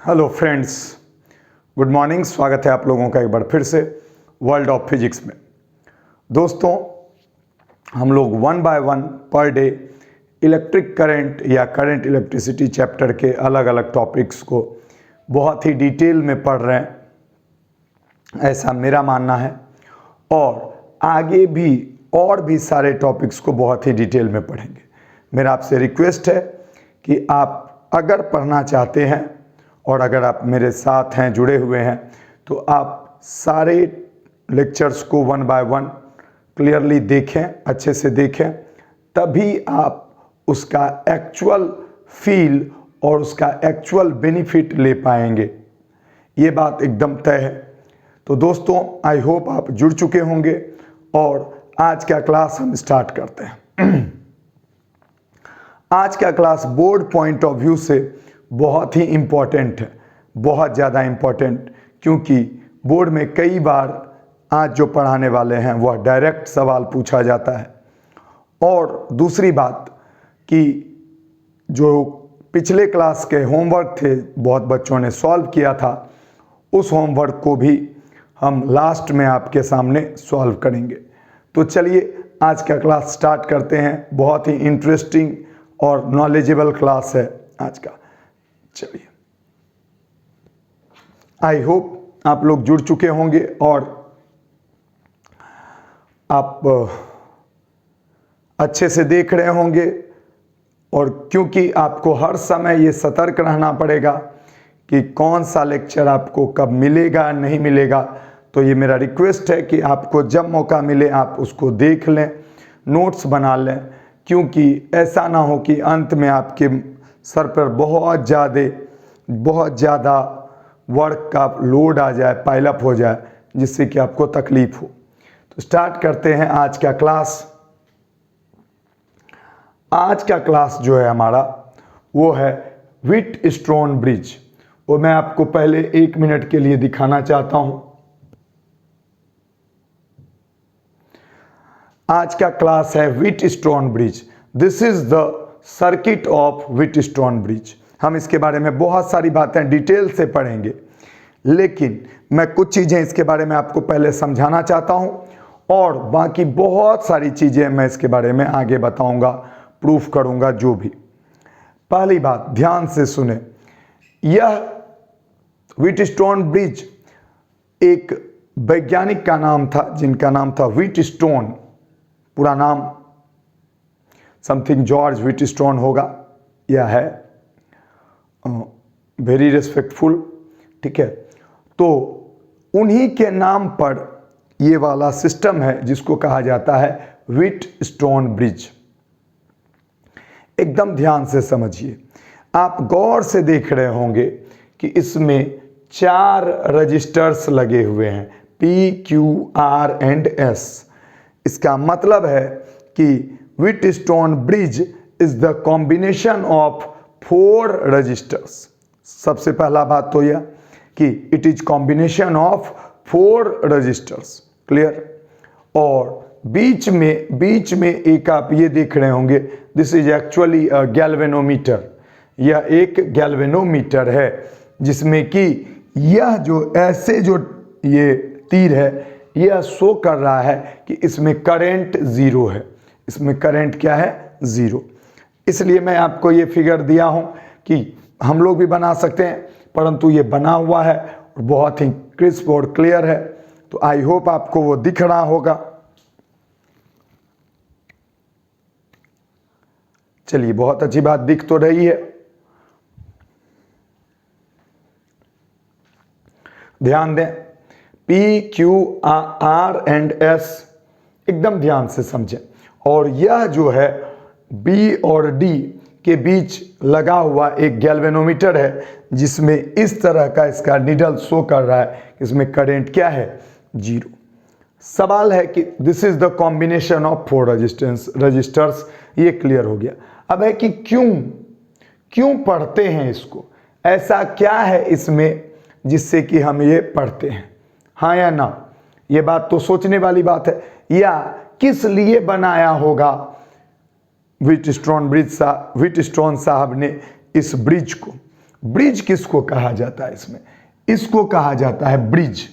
Hello friends, good morning. स्वागत है आप लोगों का एक बार फिर से वर्ल्ड ऑफ फिजिक्स में। दोस्तों, हम लोग 1 बाय 1 पर डे इलेक्ट्रिक करंट या करंट इलेक्ट्रिसिटी चैप्टर के अलग अलग टॉपिक्स को बहुत ही डिटेल में पढ़ रहे हैं, ऐसा मेरा मानना है। और आगे भी और भी सारे टॉपिक्स को बहुत ही डिटेल में पढ़ेंगे। मेरा आपसे रिक्वेस्ट है कि आप अगर पढ़ना चाहते हैं और अगर आप मेरे साथ हैं, जुड़े हुए हैं, तो आप सारे लेक्चर्स को 1 बाय 1 क्लियरली देखें, अच्छे से देखें, तभी आप उसका एक्चुअल फील और उसका एक्चुअल बेनिफिट ले पाएंगे। ये बात एकदम तय है। तो दोस्तों, आई होप आप जुड़ चुके होंगे और आज का क्लास हम स्टार्ट करते हैं। आज का class board point of view से बहुत ही इम्पॉर्टेंट है, बहुत ज़्यादा इम्पॉर्टेंट, क्योंकि बोर्ड में कई बार आज जो पढ़ाने वाले हैं वह डायरेक्ट सवाल पूछा जाता है। और दूसरी बात कि जो पिछले क्लास के होमवर्क थे, बहुत बच्चों ने सॉल्व किया था, उस होमवर्क को भी हम लास्ट में आपके सामने सॉल्व करेंगे। तो चलिए आज का क्लास स्टार्ट करते हैं। बहुत ही इंटरेस्टिंग और नॉलेजेबल क्लास है आज का। चलिए, आई होप आप लोग जुड़ चुके होंगे और आप अच्छे से देख रहे होंगे। और क्योंकि आपको हर समय ये सतर्क रहना पड़ेगा कि कौन सा लेक्चर आपको कब मिलेगा नहीं मिलेगा, तो ये मेरा रिक्वेस्ट है कि आपको जब मौका मिले आप उसको देख लें, नोट्स बना लें, क्योंकि ऐसा ना हो कि अंत में आपके सर पर बहुत ज़्यादा वर्क का लोड आ जाए, पाइलअप हो जाए, जिससे कि आपको तकलीफ हो। तो स्टार्ट करते हैं आज का क्लास। आज का क्लास जो है हमारा, वो है व्हीटस्टोन ब्रिज। वो मैं आपको पहले 1 मिनट के लिए दिखाना चाहता हूं। आज का क्लास है Wheatstone bridge. This is the circuit of Wheatstone bridge. हम इसके बारे में बहुत सारी बातें डिटेल से पढ़ेंगे, लेकिन मैं कुछ चीज़ें इसके बारे में आपको पहले समझाना चाहता हूं और बाकी बहुत सारी चीज़ें मैं इसके बारे में आगे बताऊंगा, प्रूफ करूंगा जो भी। पहली बात, ध्यान से सुने। यह व्हीटस्टोन ब्रिज एक वैज्ञानिक का नाम था, जिनका नाम था व्हीटस्टोन। पूरा नाम समथिंग जॉर्ज व्हीटस्टोन होगा। यह है वेरी रिस्पेक्टफुल, ठीक है। तो उन्हीं के नाम पर ये वाला सिस्टम है जिसको कहा जाता है व्हीटस्टोन ब्रिज। एकदम ध्यान से समझिए। आप गौर से देख रहे होंगे कि इसमें 4 रजिस्टर्स लगे हुए हैं, P, Q, R and S। इसका मतलब है कि Wheatstone bridge is the combination of 4 resistors. सबसे पहला बात तो यह कि it is combination of 4 resistors. Clear. और बीच में एक आप ये देख रहे होंगे, this is actually a galvanometer. यह एक गैल्वेनोमीटर है जिसमें कि यह जो ऐसे जो ये तीर है, यह शो कर रहा है कि इसमें करंट 0 है। इसमें करंट क्या है? 0। इसलिए मैं आपको ये फिगर दिया हूं कि हम लोग भी बना सकते हैं, परंतु ये बना हुआ है और बहुत ही क्रिस्प और क्लियर है। तो आई होप आपको वो दिख रहा होगा। चलिए, बहुत अच्छी बात, दिख तो रही है। ध्यान दें, P, Q, R and S, एकदम ध्यान से समझें। और यह जो है B और D के बीच लगा हुआ एक गैल्वेनोमीटर है, जिसमें इस तरह का इसका निडल शो कर रहा है कि इसमें करंट क्या है? 0। सवाल है कि this is the combination of 4 resistors. ये क्लियर हो गया। अब है कि क्यों पढ़ते हैं इसको? ऐसा क्या है इसमें जिससे कि हम ये पढ़ते हैं? हाँ या ना? ये बात तो सोचने वाली बात है। या किस लिए बनाया होगा व्हीटस्टोन साहब ने इस ब्रिज को? ब्रिज किसको कहा जाता है? इसमें इसको कहा जाता है ब्रिज।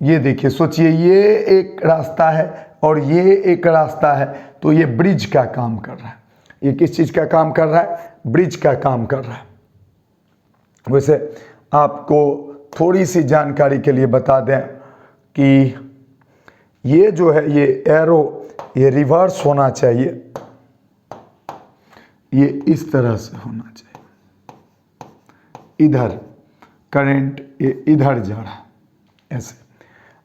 ये देखिए, सोचिए, ये एक रास्ता है और ये एक रास्ता है, तो ये ब्रिज का काम कर रहा है। ये किस चीज का काम कर रहा है? ब्रिज का काम कर रहा है। वैसे आपको थोड़ी सी जानकारी के लिए बता दें कि ये जो है, ये एरो, ये रिवर्स होना चाहिए, ये इस तरह से होना चाहिए। इधर करंट ये इधर जा रहा है, ऐसे।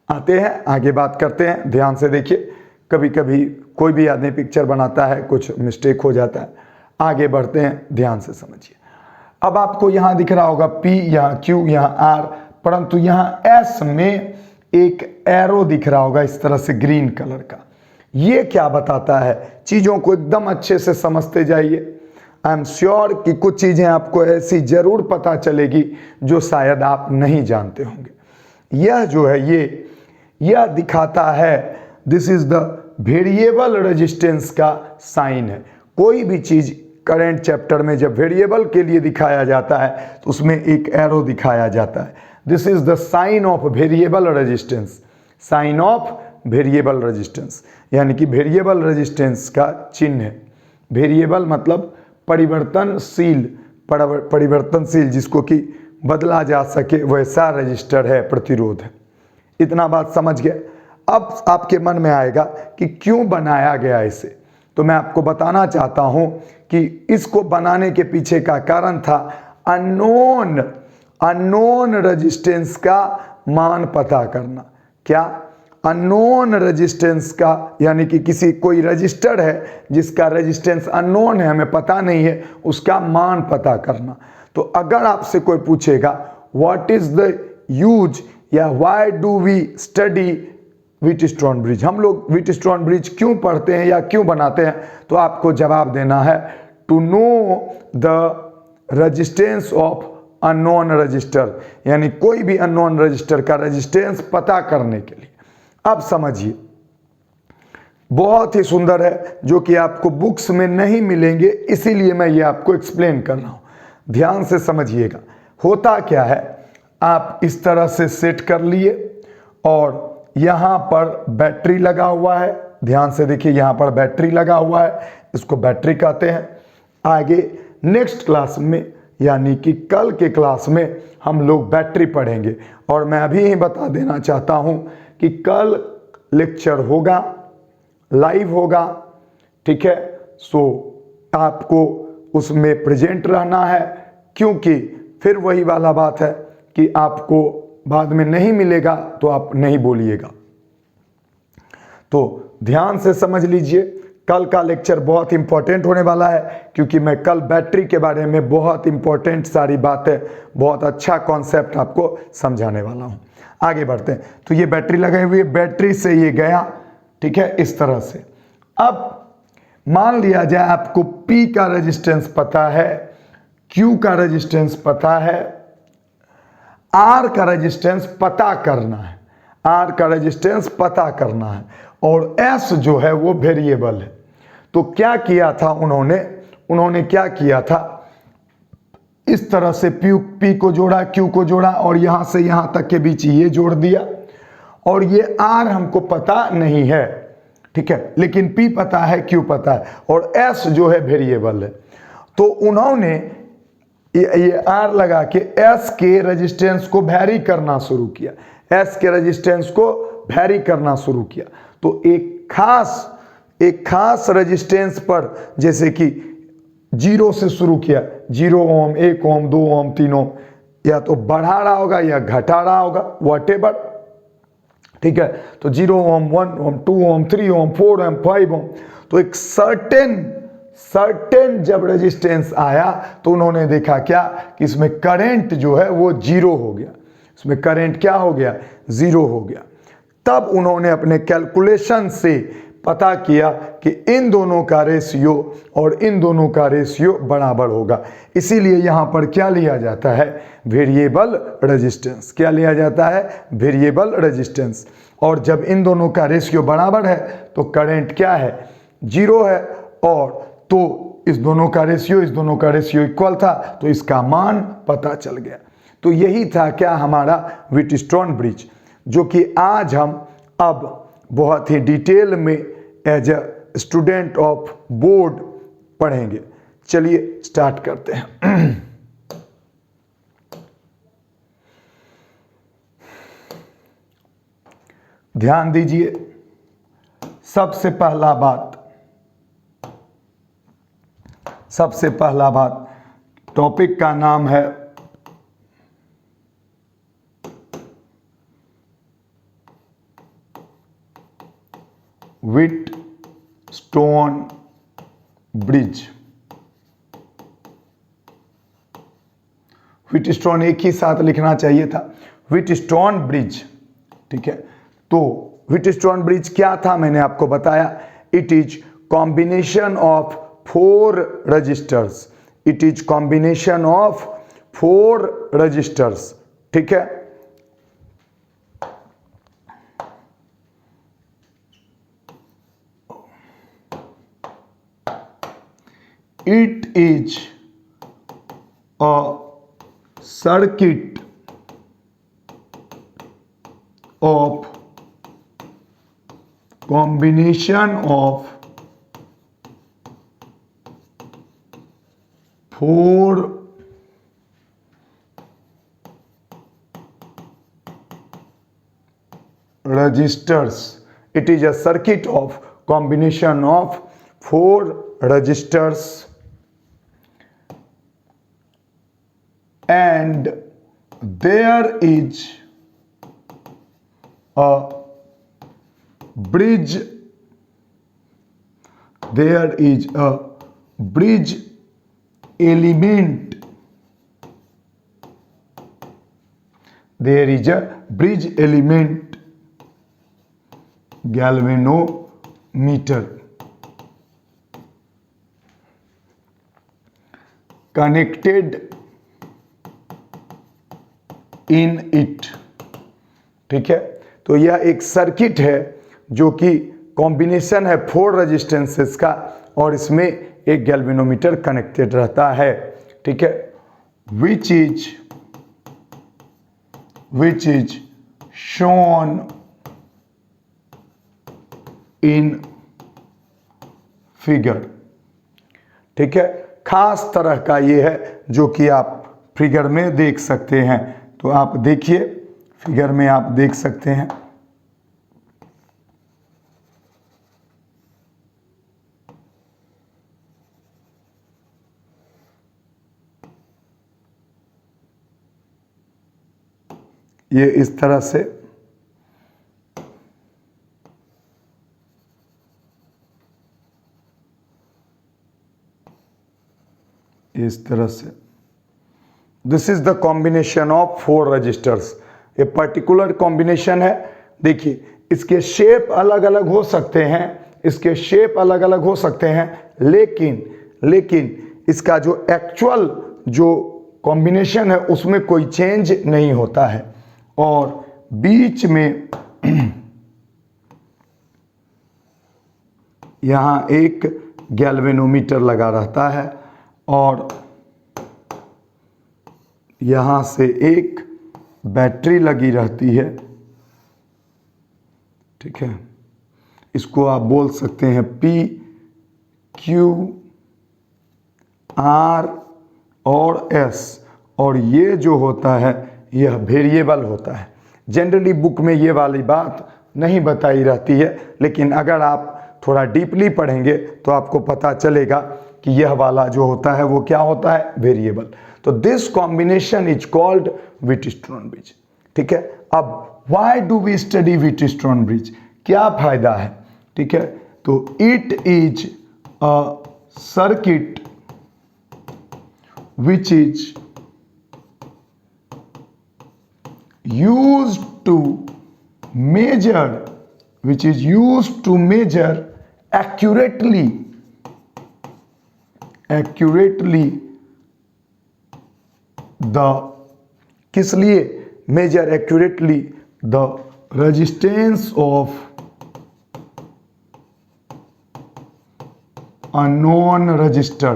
आते हैं आगे, बात करते हैं, ध्यान से देखिए। कभी कभी कोई भी आदमी पिक्चर बनाता है, कुछ मिस्टेक हो जाता है। आगे बढ़ते हैं, ध्यान से समझिए। अब आपको यहाँ दिख रहा होगा P, यहाँ Q, यहाँ R, परंतु यहाँ S में एक एरो दिख रहा होगा इस तरह से ग्रीन कलर का। ये क्या बताता है? चीज़ों को एकदम अच्छे से समझते जाइए। आई एम श्योर कि कुछ चीज़ें आपको ऐसी जरूर पता चलेगी जो शायद आप नहीं जानते होंगे। यह जो है, यह दिखाता है, this is the variable resistance का साइन है। कोई भी चीज़ करंट चैप्टर में जब वेरिएबल के लिए दिखाया जाता है तो उसमें एक एरो दिखाया जाता है। This is the sign of variable resistance, sign of variable resistance, यानी कि वेरिएबल रेजिस्टेंस का चिन्ह है। वेरिएबल मतलब परिवर्तनशील, परिवर्तनशील जिसको कि बदला जा सके, वैसा रजिस्टर है, प्रतिरोध है। इतना बात समझ गए। अब आपके मन में आएगा कि क्यों बनाया गया इसे, तो मैं आपको बताना चाहता हूं कि इसको बनाने के पीछे का कारण था अननोन रेजिस्टेंस का मान पता करना। क्या? अननोन रेजिस्टेंस का, यानी कि कोई रजिस्टर है जिसका रेजिस्टेंस अननोन है, हमें पता नहीं है, उसका मान पता करना। तो अगर आपसे कोई पूछेगा व्हाट इज द यूज या why do we study Wheatstone bridge, हम लोग व्हीटस्टोन ब्रिज क्यों पढ़ते हैं या क्यों बनाते हैं, तो आपको जवाब देना है to know the resistance of unknown resistor, यानी कोई भी अननोन रजिस्टर का रेजिस्टेंस पता करने के लिए। अब समझिए, बहुत ही सुंदर है, जो कि आपको बुक्स में नहीं मिलेंगे, इसीलिए मैं ये आपको एक्सप्लेन कर रहा हूं। ध्यान से समझिएगा। होता क्या है, आप इस तरह से सेट कर लिए और यहां पर बैटरी लगा हुआ है। ध्यान से देखिए, यहां पर बैटरी लगा हुआ है, इसको बैटरी कहते हैं। आगे नेक्स्ट क्लास में, यानी कि कल के क्लास में, हम लोग बैटरी पढ़ेंगे। और मैं अभी ही बता देना चाहता हूं कि कल लेक्चर होगा, लाइव होगा, ठीक है। सो आपको उसमें प्रेजेंट रहना है, क्योंकि फिर वही वाला बात है कि आपको बाद में नहीं मिलेगा तो आप नहीं बोलिएगा। तो ध्यान से समझ लीजिए, कल का लेक्चर बहुत इंपॉर्टेंट होने वाला है, क्योंकि मैं कल बैटरी के बारे में बहुत इंपॉर्टेंट सारी बातें, बहुत अच्छा कॉन्सेप्ट आपको समझाने वाला हूं। आगे बढ़ते हैं। तो ये बैटरी लगाई हुई है, बैटरी से ये गया, ठीक है, इस तरह से। अब मान लिया जाए आपको P का रेजिस्टेंस पता है, Q का रेजिस्टेंस पता है, R का रेजिस्टेंस पता करना है, R का रेजिस्टेंस पता करना है, और S जो है वो वेरिएबल है। तो क्या किया था उन्होंने क्या किया था, इस तरह से P को जोड़ा, Q को जोड़ा, और यहां से यहां तक के बीच ये जोड़ दिया। और ये R हमको पता नहीं है, ठीक है, लेकिन P पता है, Q पता है, और S जो है वेरिएबल है। तो उन्होंने ये R लगा के S के रेजिस्टेंस को वैरी करना शुरू किया, S के रेजिस्टेंस को वैरी करना शुरू किया। तो एक खास रेजिस्टेंस पर, जैसे कि 0 से शुरू किया, 0 ओम, 1 ओम, 2 ओम, 3 ओम, या तो बढ़ा रहा होगा या घटा रहा होगा, व्हाटएवर, ठीक है। तो 0 ओम, 1 ओम, 2 ओम, 3 ओम, 4 ओम, 5 ओम। तो एक सर्टेन जब रेजिस्टेंस आया तो उन्होंने देखा क्या कि इसमें करंट जो है वो 0 हो गया, इसमें करंट क्या हो गया, 0 हो गया। तब उन्होंने अपने कैलकुलेशन से पता किया कि इन दोनों का रेशियो और इन दोनों का रेशियो बराबर होगा। इसीलिए यहाँ पर क्या लिया जाता है, वेरिएबल रेजिस्टेंस। क्या लिया जाता है, वेरिएबल रेजिस्टेंस। और जब इन दोनों का रेशियो बराबर है तो करंट क्या है, 0 है, और तो इस दोनों का रेशियो इक्वल था, तो इसका मान पता चल गया। तो यही था क्या हमारा व्हीटस्टोन ब्रिज, जो कि आज हम अब बहुत ही डिटेल में as a student of board पढ़ेंगे। चलिए स्टार्ट करते हैं। ध्यान दीजिए, सबसे पहला बात टॉपिक का नाम है व्हीटस्टोन ब्रिज। व्हीटस्टोन एक ही साथ लिखना चाहिए था, व्हीटस्टोन ब्रिज, ठीक है। तो व्हीटस्टोन ब्रिज क्या था मैंने आपको बताया, it is combination of 4 resistors, it is combination of 4 resistors, ठीक है। It is a circuit of combination of 4 registers. It is a circuit of combination of 4 registers and there is a bridge, there is a bridge element, there is a bridge element galvanometer connected in it, ठीक है। तो यह एक circuit है जो कि combination है 4 resistances का और इसमें एक गैल्वेनोमीटर कनेक्टेड रहता है, ठीक है। Which is shown in figure, ठीक है। खास तरह का ये है जो कि आप फिगर में देख सकते हैं। तो आप देखिए, फिगर में आप देख सकते हैं, ये इस तरह से this is the combination of 4 resistors. ये पर्टिकुलर कॉम्बिनेशन है। देखिए, इसके शेप अलग अलग हो सकते हैं, इसके शेप अलग अलग हो सकते हैं, लेकिन इसका जो एक्चुअल जो कॉम्बिनेशन है उसमें कोई चेंज नहीं होता है। और बीच में यहाँ एक गैल्वेनोमीटर लगा रहता है और यहाँ से एक बैटरी लगी रहती है, ठीक है। इसको आप बोल सकते हैं P, Q, R और S। और ये जो होता है यह वेरिएबल होता है। जनरली बुक में ये वाली बात नहीं बताई रहती है, लेकिन अगर आप थोड़ा डीपली पढ़ेंगे तो आपको पता चलेगा कि यह वाला जो होता है वो क्या होता है, वेरिएबल। तो this combination is called Wheatstone bridge, ठीक है। अब why do we study Wheatstone bridge, क्या फायदा है, ठीक है। तो it is a circuit which is used to measure, which is used to measure accurately the, किस लिए, measure accurately the resistance unknown register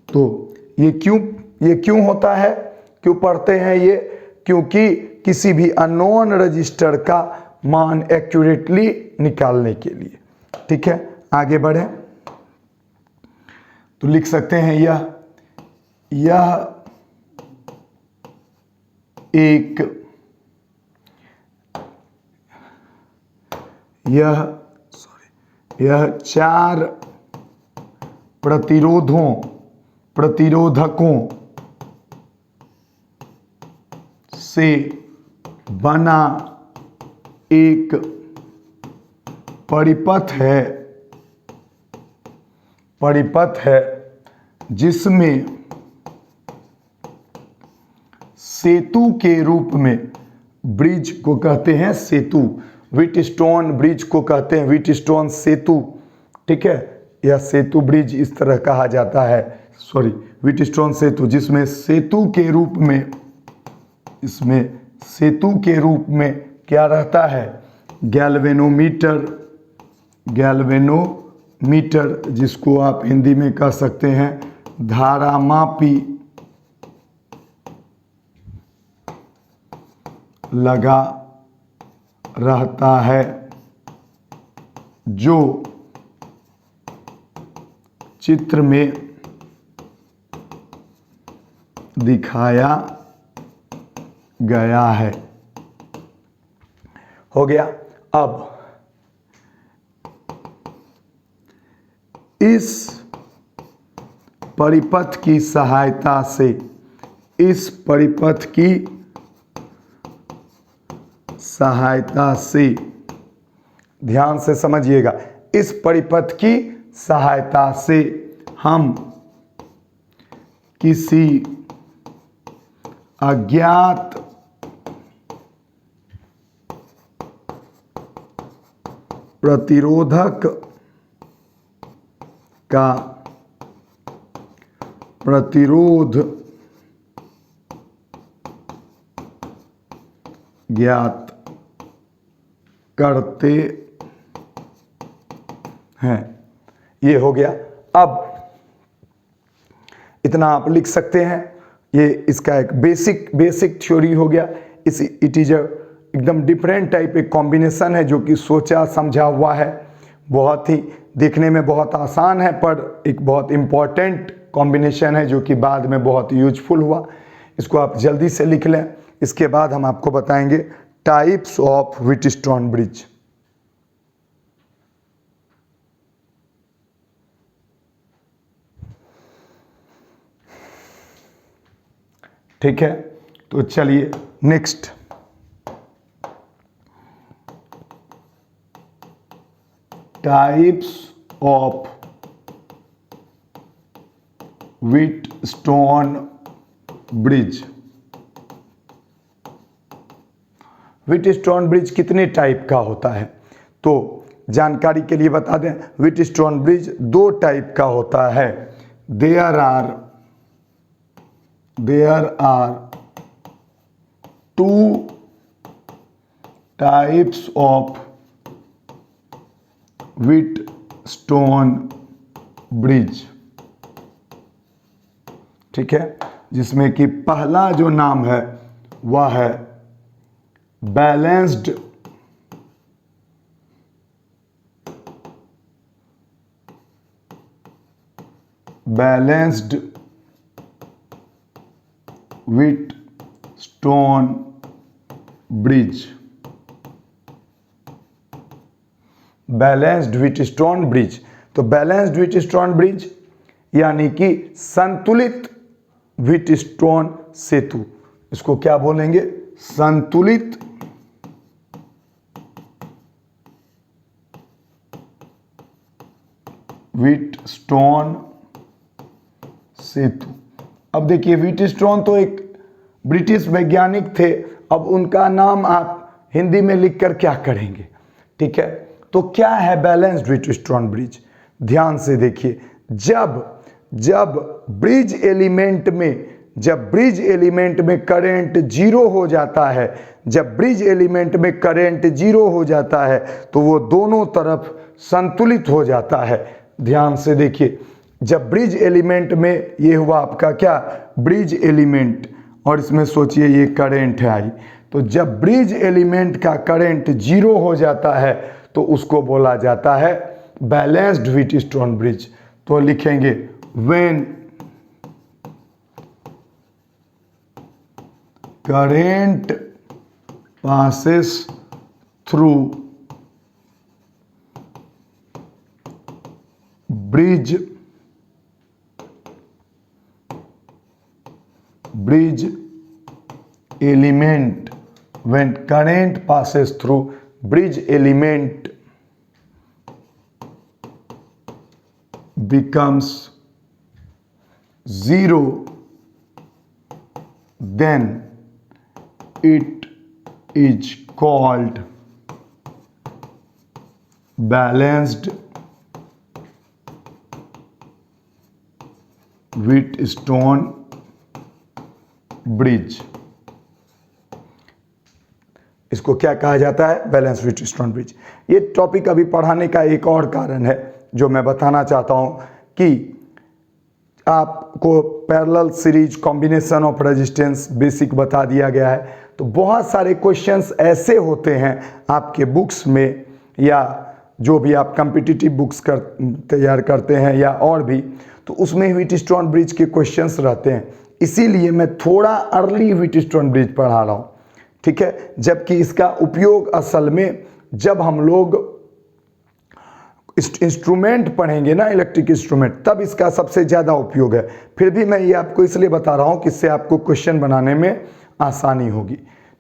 तो ये क्यों होता है, क्यों पढ़ते हैं ये? क्योंकि किसी भी अननोन रजिस्टर का मान एक्यूरेटली निकालने के लिए। ठीक है, आगे बढ़े तो लिख सकते हैं यह 4 प्रतिरोधकों से बना एक परिपथ है जिसमें सेतु के रूप में ब्रिज को कहते हैं सेतु, व्हीटस्टोन ब्रिज को कहते हैं व्हीटस्टोन सेतु। ठीक है, यह सेतु ब्रिज इस तरह कहा जाता है, व्हीटस्टोन सेतु, जिसमें सेतु के रूप में क्या रहता है? गैल्वेनोमीटर, जिसको आप हिंदी में कह सकते हैं धारामापी लगा रहता है, जो चित्र में दिखाया गया है। हो गया। अब इस परिपथ की सहायता से ध्यान से समझिएगा, इस परिपथ की सहायता से हम किसी अज्ञात प्रतिरोधक का प्रतिरोध ज्ञात करते हैं। ये हो गया। अब इतना आप लिख सकते हैं, ये इसका एक बेसिक थ्योरी हो गया। इट इज एकदम डिफरेंट टाइप एक कॉम्बिनेशन है जो कि सोचा समझा हुआ है, बहुत ही देखने में बहुत आसान है पर एक बहुत इम्पॉर्टेंट कॉम्बिनेशन है जो कि बाद में बहुत यूजफुल हुआ। इसको आप जल्दी से लिख लें। इसके बाद हम आपको बताएंगे टाइप्स ऑफ व्हीटस्टोन ब्रिज। ठीक है, तो चलिए next. Types of Wheatstone bridge. Wheatstone bridge कितने टाइप का होता है? तो जानकारी के लिए बता दें, व्हीटस्टोन ब्रिज 2 टाइप का होता है। There are 2 types of Wheatstone bridge. ठीक है, जिसमें कि पहला जो नाम है वह है balanced Wheatstone bridge. Balanced Wheatstone bridge. तो बैलेंस्ड व्हीटस्टोन ब्रिज यानी कि संतुलित व्हीटस्टोन सेतु, इसको क्या बोलेंगे? संतुलित व्हीटस्टोन सेतु। अब देखिए, व्हीटस्टोन तो एक ब्रिटिश वैज्ञानिक थे, अब उनका नाम आप हिंदी में लिखकर क्या करेंगे? ठीक है, तो क्या है बैलेंस्ड व्हीटस्टोन ब्रिज? ध्यान से देखिए, जब ब्रिज एलिमेंट में जब ब्रिज एलिमेंट में करंट जीरो हो जाता है, जब ब्रिज एलिमेंट में करंट जीरो हो जाता है तो वो दोनों तरफ संतुलित हो जाता है। ध्यान से देखिए, जब ब्रिज एलिमेंट में ये हुआ आपका क्या, ब्रिज एलिमेंट, और इसमें सोचिए ये करंट है आई, तो जब ब्रिज एलिमेंट का करंट जीरो हो जाता है तो उसको बोला जाता है बैलेंस्ड व्हीटस्टोन ब्रिज। तो लिखेंगे when current passes through bridge element, when current passes through bridge element becomes zero, then it is called balanced Wheatstone bridge. इसको क्या कहा जाता है, बैलेंस व्हीटस्टोन ब्रिज। ये टॉपिक अभी पढ़ाने का एक और कारण है जो मैं बताना चाहता हूं कि आपको parallel series combination of resistance basic बता दिया गया है, तो बहुत सारे क्वेश्चंस ऐसे होते हैं आपके बुक्स में, या जो भी आप कॉम्पिटिटिव बुक्स तैयार करते हैं या और भी, तो उसमें व्हीटस्टोन ब्रिज के क्वेश्चंस रहते हैं। इसीलिए मैं थोड़ा अर्ली व्हीटस्टोन ब्रिज पढ़ा रहा हूँ, ठीक है। जबकि इसका उपयोग असल में जब हम लोग इंस्ट्रूमेंट पढ़ेंगे ना, इलेक्ट्रिक इंस्ट्रूमेंट, तब इसका सबसे ज़्यादा उपयोग है। फिर भी मैं ये आपको इसलिए बता रहा हूँ कि इससे आपको क्वेश्चन बनाने में आसानी होगी।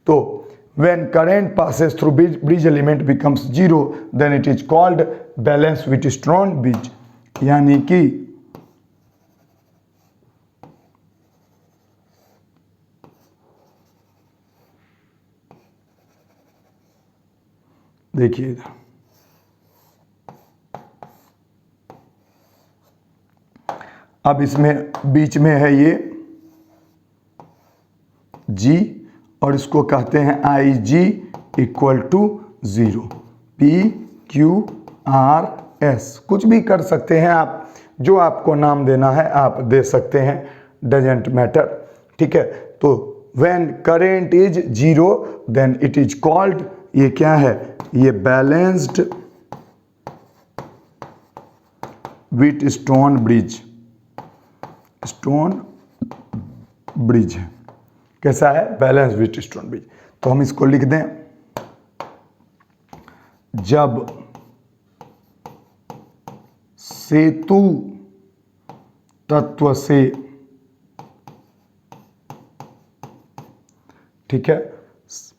तो when current passes through bridge element becomes zero then it is called balance Wheatstone bridge. यानी कि देखिए इधर, अब इसमें बीच में है ये G और इसको कहते हैं IG इक्वल टू 0, PQRS। कुछ भी कर सकते हैं आप, जो आपको नाम देना है आप दे सकते हैं, डजेंट मैटर, ठीक है। तो when current is 0 then it is called, ये क्या है, ये balanced Wheatstone bridge, stone bridge है। कैसा है, बैलेंस व्हीटस्टोन ब्रिज। तो हम इसको लिख दें, जब सेतु तत्व से, ठीक है,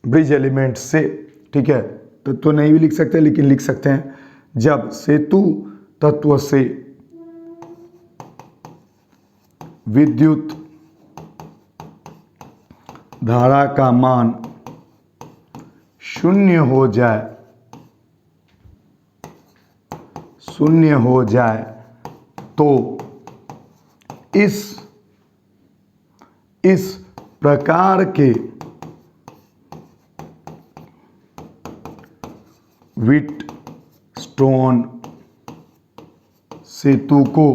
ब्रिज एलिमेंट से, ठीक है, तो नहीं भी लिख सकते लेकिन लिख सकते हैं, जब सेतु तत्व से विद्युत धारा का मान शून्य हो जाए तो इस प्रकार के व्हीटस्टोन सेतु को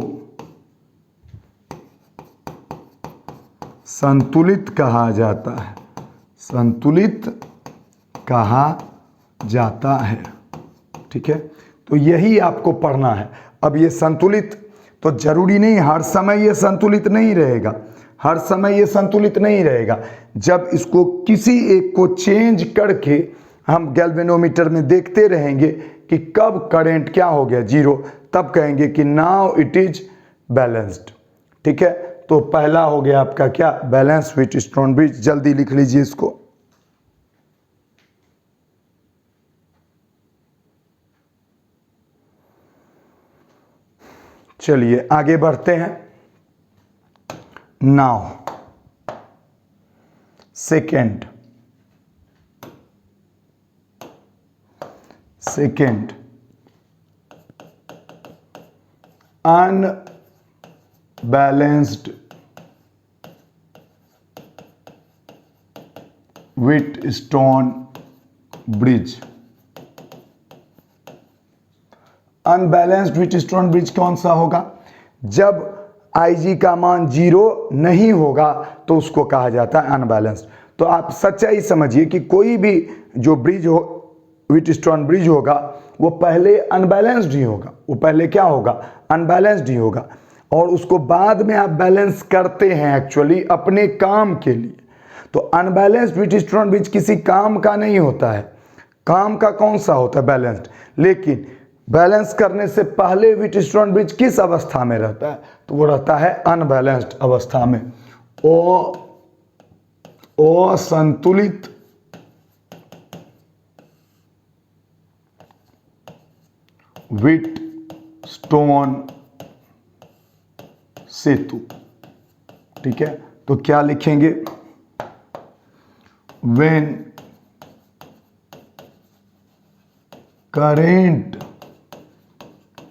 संतुलित कहा जाता है, संतुलित कहा जाता है, ठीक है। तो यही आपको पढ़ना है। अब ये संतुलित तो जरूरी नहीं हर समय ये संतुलित नहीं रहेगा, हर समय ये संतुलित नहीं रहेगा। जब इसको किसी एक को चेंज करके हम गैल्वेनोमीटर में देखते रहेंगे कि कब करंट क्या हो गया, जीरो, तब कहेंगे कि नाउ इट इज बैलेंस्ड, ठीक है। तो पहला हो गया आपका क्या, बैलेंस व्हीटस्टोन ब्रिज। जल्दी लिख लीजिए इसको। चलिए आगे बढ़ते हैं। Now second unbalanced Wheatstone bridge. Unbalanced Wheatstone bridge कौन सा होगा? जब Ig का मान 0 नहीं होगा तो उसको कहा जाता है अनबैलेंस्ड। तो आप सच्चाई समझिए कि कोई भी जो ब्रिज हो, व्हीटस्टोन ब्रिज होगा, वो पहले अनबैलेंस्ड ही होगा। वो पहले क्या होगा? अनबैलेंस्ड ही होगा, और उसको बाद में आप बैलेंस करते हैं एक्चुअली अपने काम के लिए। तो अनबैलेंस्ड व्हीटस्टोन ब्रिज किसी काम का नहीं होता है। काम का कौन सा होता है? बैलेंस्ड। लेकिन बैलेंस करने से पहले व्हीटस्टोन ब्रिज किस अवस्था में रहता है? तो वो रहता है अनबैलेंस्ड अवस्था में। असंतुलित व्हीटस्टोन सेतु। ठीक है, तो क्या लिखेंगे? When current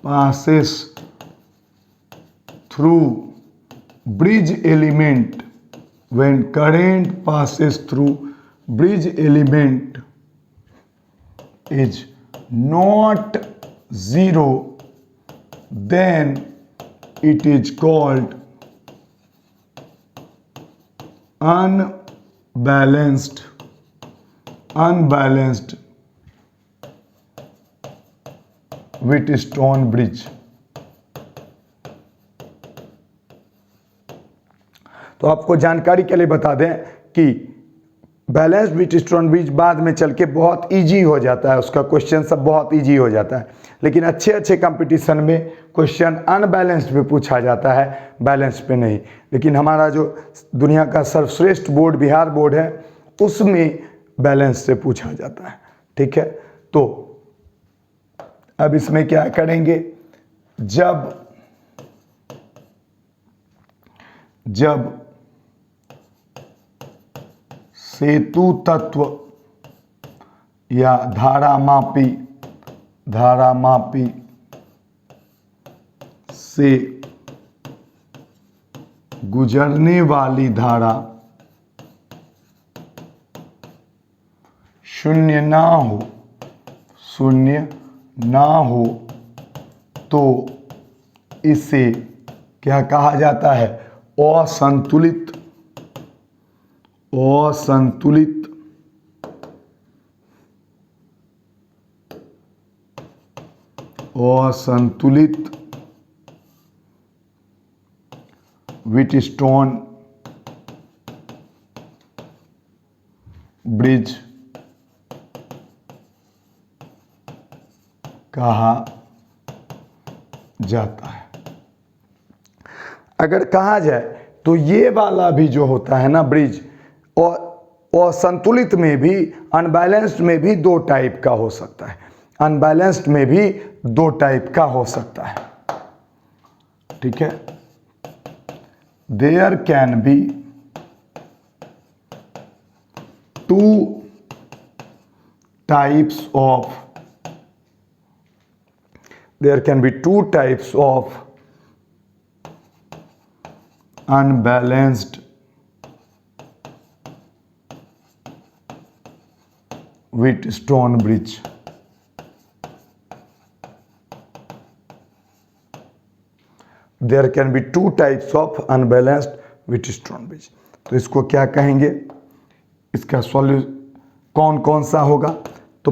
passes through bridge element, when current passes through bridge element is not 0, then it is called unbalanced Wheatstone bridge. तो आपको जानकारी के लिए बता दें कि बैलेंस्ड व्हीटस्टोन ब्रिज बाद में चल के बहुत इजी हो जाता है, उसका क्वेश्चन सब बहुत इजी हो जाता है। लेकिन अच्छे अच्छे कंपटीशन में क्वेश्चन अनबैलेंस्ड पे पूछा जाता है, बैलेंस पे नहीं। लेकिन हमारा जो दुनिया का सर्वश्रेष्ठ बोर्ड बिहार बोर्ड है, उसमें बैलेंस से पूछा जाता है। ठीक है, तो अब इसमें क्या करेंगे? जब सेतु तत्व या धारामापी से गुजरने वाली धारा शून्य ना हो तो इसे क्या कहा जाता है? असंतुलित व्हीटस्टोन ब्रिज कहा जाता है। अगर कहा जाए तो ये वाला भी जो होता है ना ब्रिज, और संतुलित में भी, अनबैलेंस्ड में भी दो टाइप का हो सकता है। अनबैलेंस्ड में भी दो टाइप का हो सकता है। ठीक है, there can be two types of unbalanced Wheatstone bridge. There can be two types of unbalanced Wheatstone bridge. तो इसको क्या कहेंगे? इसका सॉल्यूशन कौन कौन सा होगा? तो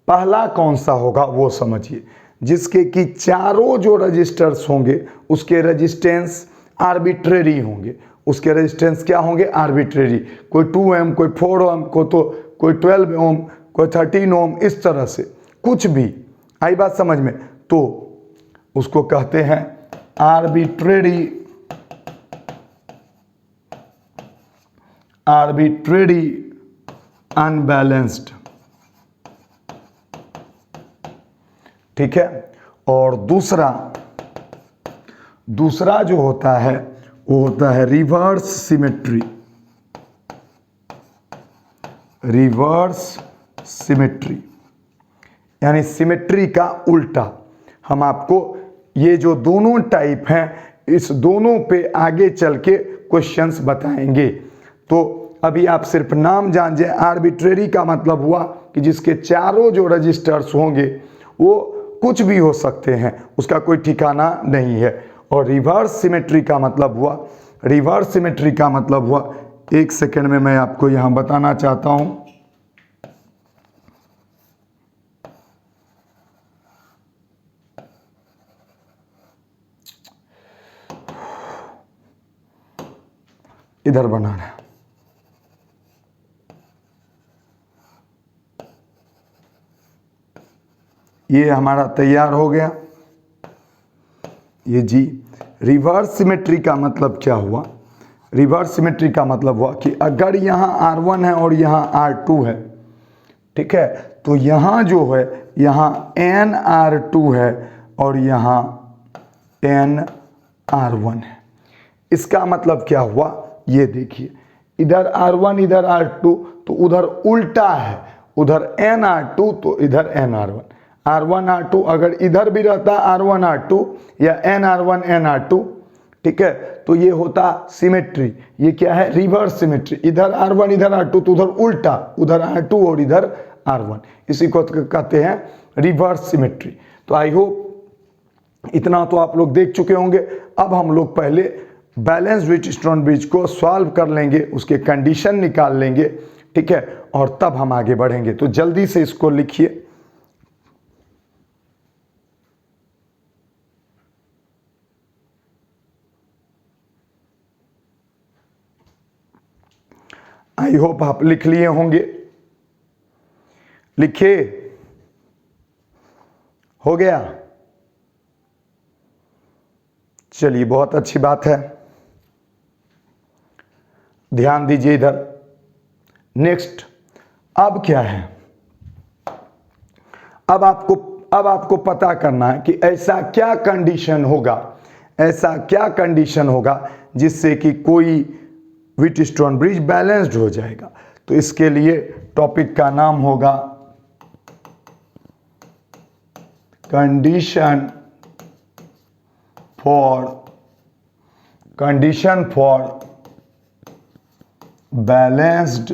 पहला कौन सा होगा वो समझिए, जिसके कि चारों जो रजिस्टर्स होंगे उसके रेजिस्टेंस आर्बिट्रेरी होंगे। उसके रेजिस्टेंस क्या होंगे? आर्बिट्रेरी। कोई 2 ओम, कोई 4 ओम, कोई 12 ओम, कोई 13 ओम, इस तरह से कुछ भी। आई बात समझ में? तो उसको कहते हैं आर्बिट्रेरी अनबैलेंस्ड। ठीक है, और दूसरा जो होता है वो होता है रिवर्स सिमेट्री, यानी सिमेट्री का उल्टा। हम आपको ये जो दोनों टाइप हैं, इस दोनों पे आगे चल के क्वेश्चंस बताएंगे। तो अभी आप सिर्फ नाम जान जाए, आर्बिट्रेरी का मतलब हुआ कि जिसके चारों जो रजिस्टर्स होंगे वो कुछ भी हो सकते हैं, उसका कोई ठिकाना नहीं है। और रिवर्स सिमेट्री का मतलब हुआ, रिवर्स सिमेट्री का मतलब हुआ, एक सेकेंड में मैं आपको यहां बताना चाहता हूं। इधर बनाना है, ये हमारा तैयार हो गया। ये जी रिवर्स सिमेट्री का मतलब क्या हुआ? रिवर्स सिमेट्री का मतलब हुआ कि अगर यहाँ R1 है और यहाँ R2 है, ठीक है, तो यहाँ जो है यहाँ NR2 है और यहाँ NR1 है। इसका मतलब क्या हुआ? ये देखिए, इधर R1 इधर R2, तो उधर उल्टा है, उधर NR2 तो इधर NR1। R1 R2 अगर इधर भी रहता R1 R2 या NR1 NR2, ठीक है, तो ये होता सिमेट्री। ये क्या है? Reverse symmetry. इधर R1 इधर R2 तो उधर उल्टा, उधर R2 और इधर R1, इसी को कहते हैं रिवर्स सिमेट्री। तो आई होप इतना तो आप लोग देख चुके होंगे। अब हम लोग पहले बैलेंस्ड व्हीटस्टोन ब्रिज को सॉल्व कर लेंगे, उसके कंडीशन निकाल लेंगे, ठीक है, और तब हम आगे बढ़ेंगे। तो जल्दी से इसको लिखिए। आई होप आप लिख लिए होंगे। लिखे? हो गया? चलिए, बहुत अच्छी बात है। ध्यान दीजिए इधर। नेक्स्ट, अब क्या है? अब आपको पता करना है कि ऐसा क्या कंडीशन होगा, ऐसा क्या कंडीशन होगा जिससे कि कोई व्हीटस्टोन ब्रिज बैलेंस्ड हो जाएगा। तो इसके लिए टॉपिक का नाम होगा condition for balanced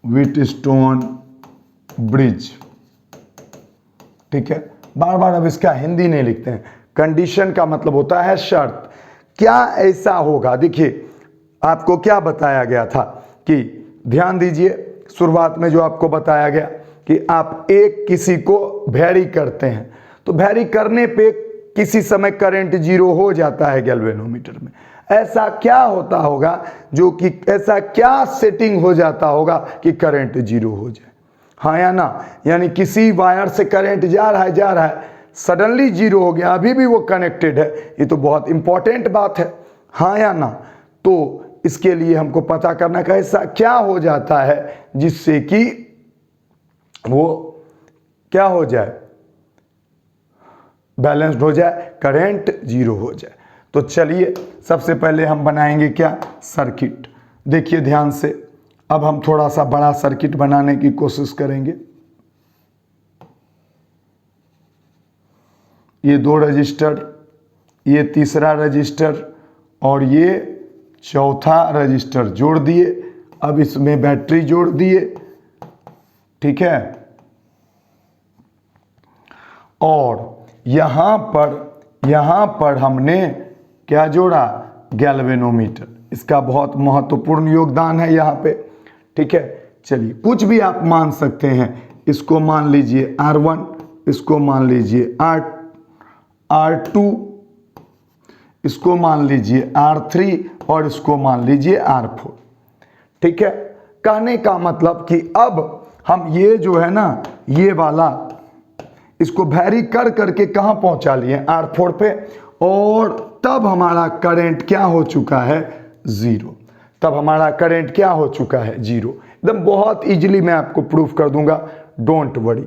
Wheatstone bridge. ठीक है, बार बार अब इसका हिंदी नहीं लिखते हैं। कंडीशन का मतलब होता है शर्त। क्या ऐसा होगा? देखिए, आपको क्या बताया गया था कि ध्यान दीजिए, शुरुआत में जो आपको बताया गया कि आप एक किसी को वैरी करते हैं, तो वैरी करने पे किसी समय करंट जीरो हो जाता है गैल्वेनोमीटर में। ऐसा क्या होता होगा जो कि ऐसा क्या सेटिंग हो जाता होगा कि करंट जीरो हो जाए? हाँ या ना? यानी किसी वायर से करंट जा रहा है, सडनली जीरो हो गया, अभी भी वो कनेक्टेड है, ये तो बहुत इंपॉर्टेंट बात है। हाँ या ना? तो इसके लिए हमको पता करना कि ऐसा क्या हो जाता है जिससे कि वो क्या हो जाए, बैलेंस्ड हो जाए, करंट जीरो हो जाए। तो चलिए, सबसे पहले हम बनाएंगे क्या? सर्किट। देखिए ध्यान से, अब हम थोड़ा सा बड़ा सर्किट बनाने की कोशिश करेंगे। ये 2 रजिस्टर, ये तीसरा रजिस्टर और ये चौथा रजिस्टर जोड़ दिए। अब इसमें बैटरी जोड़ दिए, ठीक है, और यहां पर हमने क्या जोड़ा? गैल्वेनोमीटर। इसका बहुत महत्वपूर्ण योगदान है यहाँ पे, ठीक है। चलिए, कुछ भी आप मान सकते हैं। इसको मान लीजिए R1, इसको मान लीजिए R2, इसको मान इसको R3 और इसको मान लीजिए R4, ठीक है। कहने का मतलब कि अब हम ये जो है ना, ये वाला, इसको वैरी कर करके कहाँ पहुंचा लिए? R4 पे, और तब हमारा करंट क्या हो चुका है? जीरो। तब हमारा करंट क्या हो चुका है? जीरो। एकदम बहुत इजीली मैं आपको प्रूफ कर दूंगा, डोंट वरी।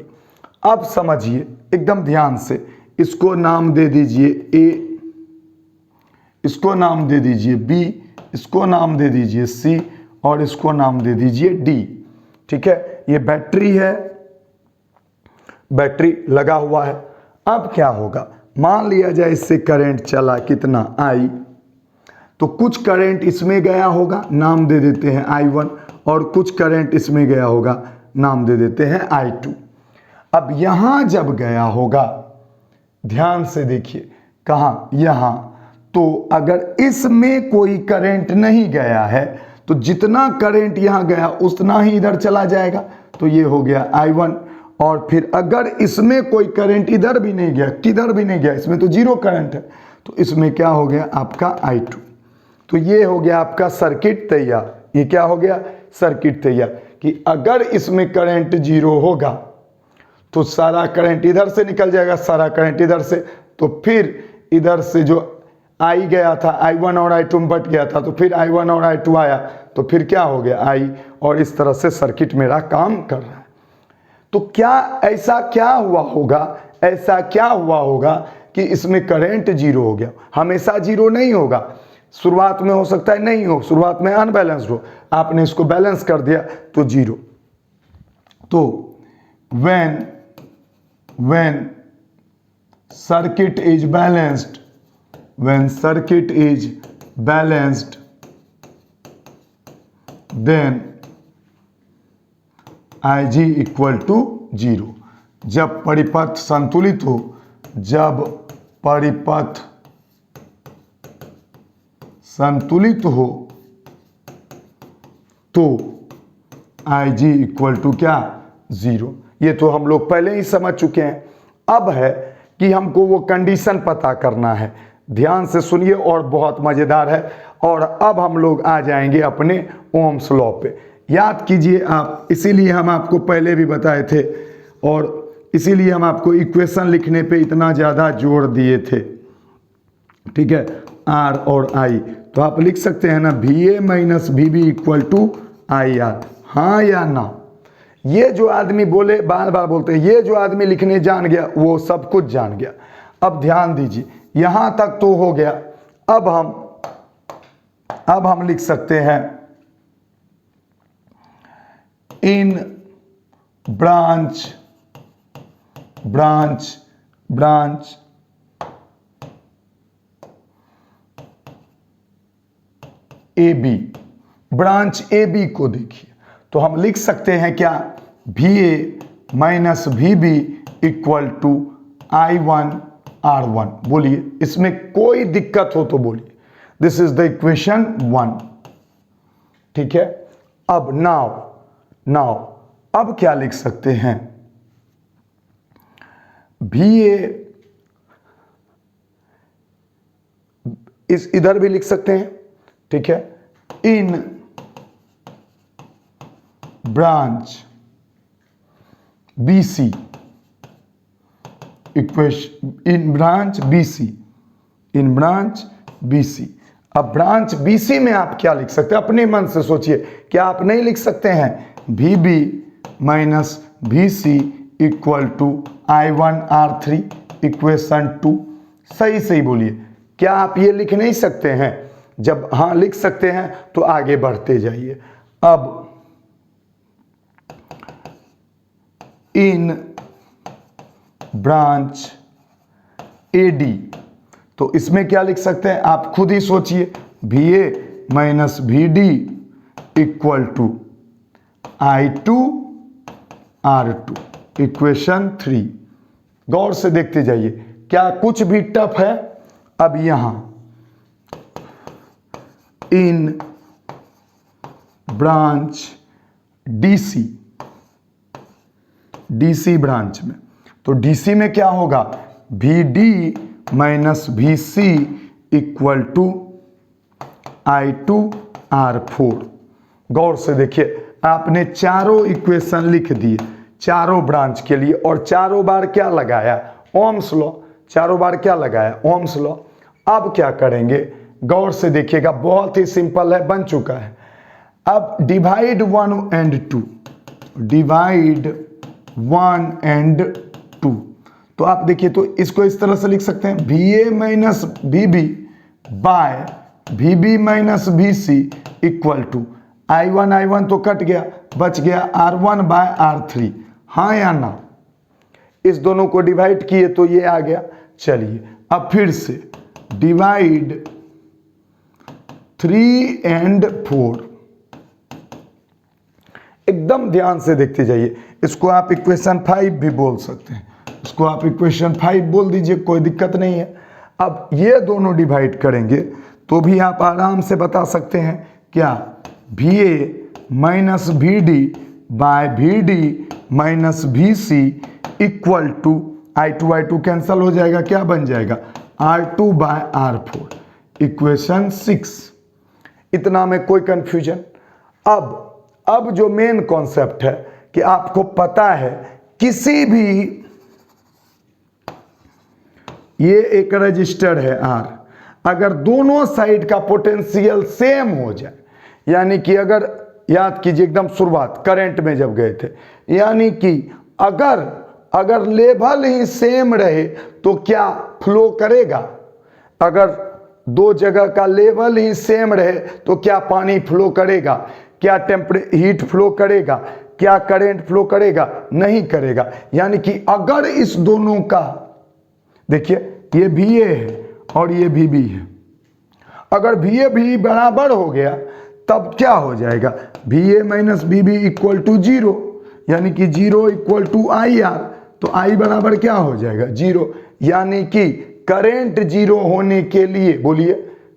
अब समझिए एकदम ध्यान से, इसको नाम दे दीजिए A, इसको नाम दे दीजिए B, इसको नाम दे दीजिए C और इसको नाम दे दीजिए D, ठीक है। ये बैटरी है, बैटरी लगा हुआ है। अब क्या होगा? मान लिया जाए इससे करंट चला कितना? I, तो कुछ करंट इसमें गया होगा, नाम दे देते हैं I1, और कुछ करंट इसमें गया होगा, नाम दे देते हैं I2। अब यहां जब गया होगा, ध्यान से देखिए, कहाँ, यहां, तो अगर इसमें कोई करंट नहीं गया है तो जितना करंट यहां गया उतना ही इधर चला जाएगा, तो ये हो गया I1। और फिर अगर इसमें कोई करंट इधर भी नहीं गया, किधर भी नहीं गया, इसमें तो जीरो करंट है, तो इसमें क्या हो गया आपका I2। तो ये हो गया आपका सर्किट तैयार। ये क्या हो गया, सर्किट तैयार, कि अगर इसमें करंट जीरो होगा तो सारा करंट इधर से निकल जाएगा, सारा करंट इधर से, तो फिर इधर से जो I गया था, I1 और I2 में बट गया था, तो फिर I1 और I2 आया, तो फिर क्या हो गया I, और इस तरह से सर्किट मेरा काम कर रहा है। तो क्या ऐसा क्या हुआ होगा, ऐसा क्या हुआ होगा कि इसमें करंट जीरो हो गया? हमेशा जीरो नहीं होगा, शुरुआत में हो सकता है नहीं हो, शुरुआत में अनबैलेंस्ड हो, आपने इसको बैलेंस कर दिया तो जीरो। तो when circuit is balanced, when circuit is balanced, then Ig equal to zero. जब परिपथ संतुलित हो, जब परिपथ संतुलित हो तो Ig इक्वल टू क्या, जीरो। ये तो हम लोग पहले ही समझ चुके हैं। अब है कि हमको वो कंडीशन पता करना है, ध्यान से सुनिए और बहुत मजेदार है। और अब हम लोग आ जाएंगे अपने ओम्स लॉ पे। याद कीजिए आप, इसीलिए हम आपको पहले भी बताए थे और इसीलिए हम आपको इक्वेशन लिखने पे इतना ज़्यादा जोर दिए थे, ठीक है, R और I। तो आप लिख सकते हैं ना, VA minus VB equal to IR, हाँ या ना? ये जो आदमी बोले, बार बार बोलते हैं, ये जो आदमी लिखने जान गया वो सब कुछ जान गया। अब ध्यान दीजिए, यहां तक तो हो गया। अब हम लिख सकते हैं इन ब्रांच AB, ब्रांच AB को देखिए, तो हम लिख सकते हैं क्या, VA minus VB equal to I1 R1। बोलिए, इसमें कोई दिक्कत हो तो बोलिए। दिस इज द इक्वेशन 1, ठीक है। अब नाउ अब क्या लिख सकते हैं, VA इस इधर भी लिख सकते हैं, ठीक है, इन ब्रांच BC इक्वेशन, इन ब्रांच BC। अब ब्रांच BC में आप क्या लिख सकते हैं, अपने मन से सोचिए, क्या आप नहीं लिख सकते हैं VB minus VC equal to I1 R3 equation 2? सही बोलिए, क्या आप ये लिख नहीं सकते हैं? जब हाँ लिख सकते हैं तो आगे बढ़ते जाइए। अब इन ब्रांच AD, तो इसमें क्या लिख सकते हैं आप खुद ही सोचिए, VA minus VD equal to I2 R2 equation 3। गौर से देखते जाइए, क्या कुछ भी टफ है? अब यहां इन ब्रांच DC ब्रांच में, तो DC में क्या होगा, VD minus VC equal to I2 R4। गौर से देखिए, आपने चारों इक्वेशन लिख दिए चारों ब्रांच के लिए, और चारों बार क्या लगाया, ओम्स लॉ। चारों बार क्या लगाया, ओम्स लॉ। अब क्या करेंगे, गौर से देखिएगा, बहुत ही सिंपल है, बन चुका है। अब डिवाइड 1 and 2, डिवाइड 1 and 2, तो आप देखिए, तो इसको इस तरह से लिख सकते हैं, VA minus VB by VB minus VC equal to I1 तो कट गया, बच गया R1 बाय R3, हाँ या ना? इस दोनों को डिवाइड किए तो ये आ गया। चलिए अब फिर से डिवाइड 3 and 4। एकदम ध्यान से देखते जाइए। इसको आप इक्वेशन 5 भी बोल सकते हैं, इसको आप इक्वेशन 5 बोल दीजिए, कोई दिक्कत नहीं है। अब ये दोनों डिवाइड करेंगे तो भी आप आराम से बता सकते हैं क्या, VA minus VD by VD minus VC equal to I2 cancel हो जाएगा, क्या बन जाएगा, R2 बाय R4, इक्वेशन 6। इतना में कोई कंफ्यूजन। अब जो मेन कॉन्सेप्ट है कि आपको पता है किसी भी, ये एक रजिस्टर है R, अगर दोनों साइड का पोटेंशियल सेम हो जाए, यानी कि अगर याद कीजिए एकदम शुरुआत करंट में जब गए थे, यानी कि अगर लेवल ही सेम रहे तो क्या फ्लो करेगा, अगर दो जगह का लेवल ही सेम रहे तो क्या पानी फ्लो करेगा, क्या हीट फ्लो करेगा, क्या करंट फ्लो करेगा, नहीं करेगा। यानी कि अगर इस दोनों का, देखिए ये VA है और ये VB है, अगर VA भी बराबर हो गया तब क्या हो जाएगा, VA minus VB equal to 0, यानी कि 0 इक्वल टू IR, तो I बराबर क्या हो जाएगा, 0। यानी कि करंट 0 होने के लिए, बोलिए,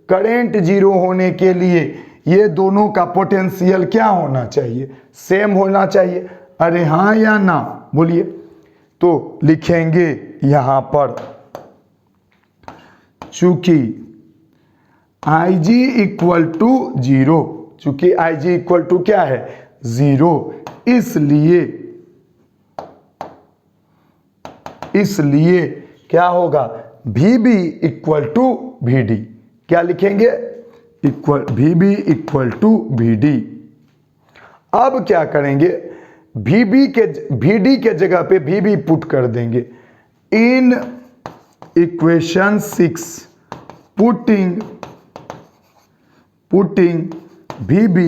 करंट 0 होने के लिए ये दोनों का पोटेंशियल क्या होना चाहिए, सेम होना चाहिए। अरे हाँ या ना, बोलिए। तो लिखेंगे यहां पर, चूंकि IG इक्वल टू 0, चूंकि IG इक्वल टू क्या है, 0, इसलिए क्या होगा, VB इक्वल टू VD, क्या लिखेंगे, VB इक्वल टू VD। अब क्या करेंगे, VD के जगह पे VB पुट कर देंगे। In equation 6 putting VB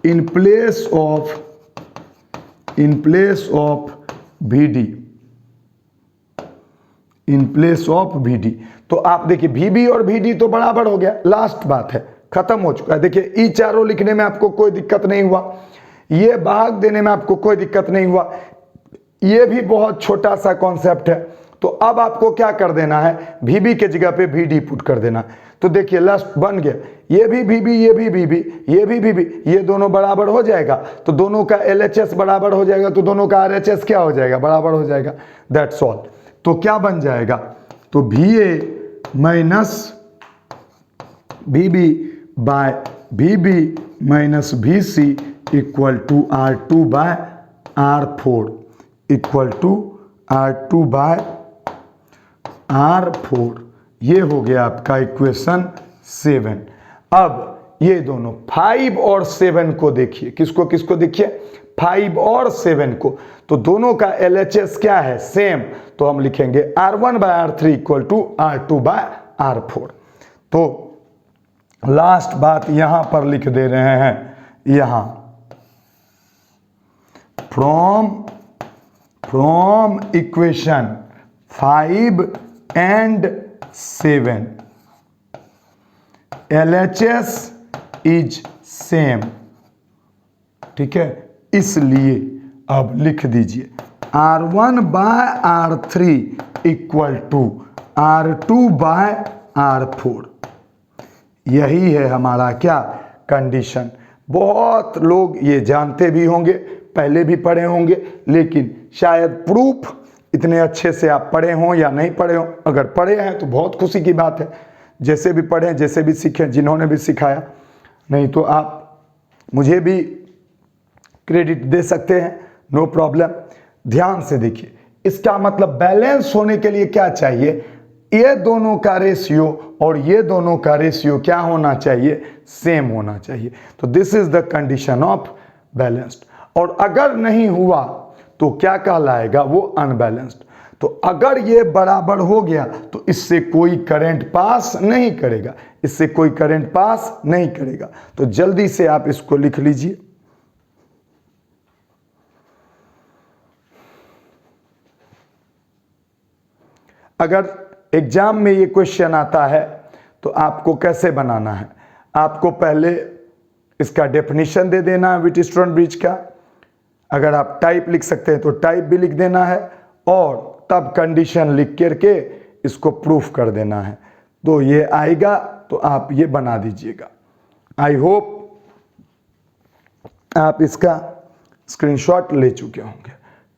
in place of VD, तो आप देखिए VB और VD तो बराबर हो गया, लास्ट बात है, खत्म हो चुका है। देखिए ई चारों लिखने में आपको कोई दिक्कत नहीं हुआ, ये भाग देने में आपको कोई दिक्कत नहीं हुआ, ये भी बहुत छोटा सा कॉन्सेप्ट है। तो अब आपको क्या कर देना है, VB के जगह पे VD पुट कर देना। तो देखिए लास्ट बन गया, ये भी VB, ये भी VB, ये भी VB, ये दोनों बराबर हो जाएगा, तो दोनों का LHS बराबर हो जाएगा, तो दोनों का RHS क्या हो जाएगा, बराबर हो जाएगा। That's all. तो क्या बन जाएगा, तो VA minus VB by VB minus VC equal to R2 by R4 equal to R2 by R4। ये हो गया आपका इक्वेशन 7। अब ये दोनों 5 और 7 को देखिए, किसको देखिए, 5 और 7 को, तो दोनों का LHS क्या है, सेम, तो हम लिखेंगे R1 bye R3 equal to R2 by R4। तो लास्ट बात यहां पर लिख दे रहे हैं, यहां from equation 5 and 7 LHS is same, ठीक है। इसलिए अब लिख दीजिए R1 bye R3 equal to R2 by R4। यही है हमारा क्या, कंडीशन। बहुत लोग ये जानते भी होंगे, पहले भी पढ़े होंगे, लेकिन शायद प्रूफ इतने अच्छे से आप पढ़े हों या नहीं पढ़े हों। अगर पढ़े हैं तो बहुत खुशी की बात है, जैसे भी पढ़ें, जैसे भी सीखें, जिन्होंने भी सिखाया, नहीं तो आप मुझे भी क्रेडिट दे सकते हैं, नो प्रॉब्लम। ध्यान से देखिए, इसका मतलब बैलेंस होने के लिए क्या चाहिए, ये दोनों का रेशियो और ये दोनों का रेशियो क्या होना चाहिए, सेम होना चाहिए। तो this is the condition of balanced. और अगर नहीं हुआ तो क्या कहलाएगा, वो अनबैलेंस्ड। तो अगर ये बराबर हो गया तो इससे कोई करंट पास नहीं करेगा, इससे कोई करंट पास नहीं करेगा। तो जल्दी से आप इसको लिख लीजिए। अगर एग्जाम में ये क्वेश्चन आता है तो आपको कैसे बनाना है, आपको पहले इसका डेफिनेशन दे देना है व्हीटस्टोन ब्रिज का। अगर आप टाइप लिख सकते हैं तो टाइप भी लिख देना है, और तब कंडीशन लिख करके इसको प्रूफ कर देना है। तो ये आएगा तो आप ये बना दीजिएगा। आई होप आप इसका स्क्रीनशॉट ले चुके होंगे।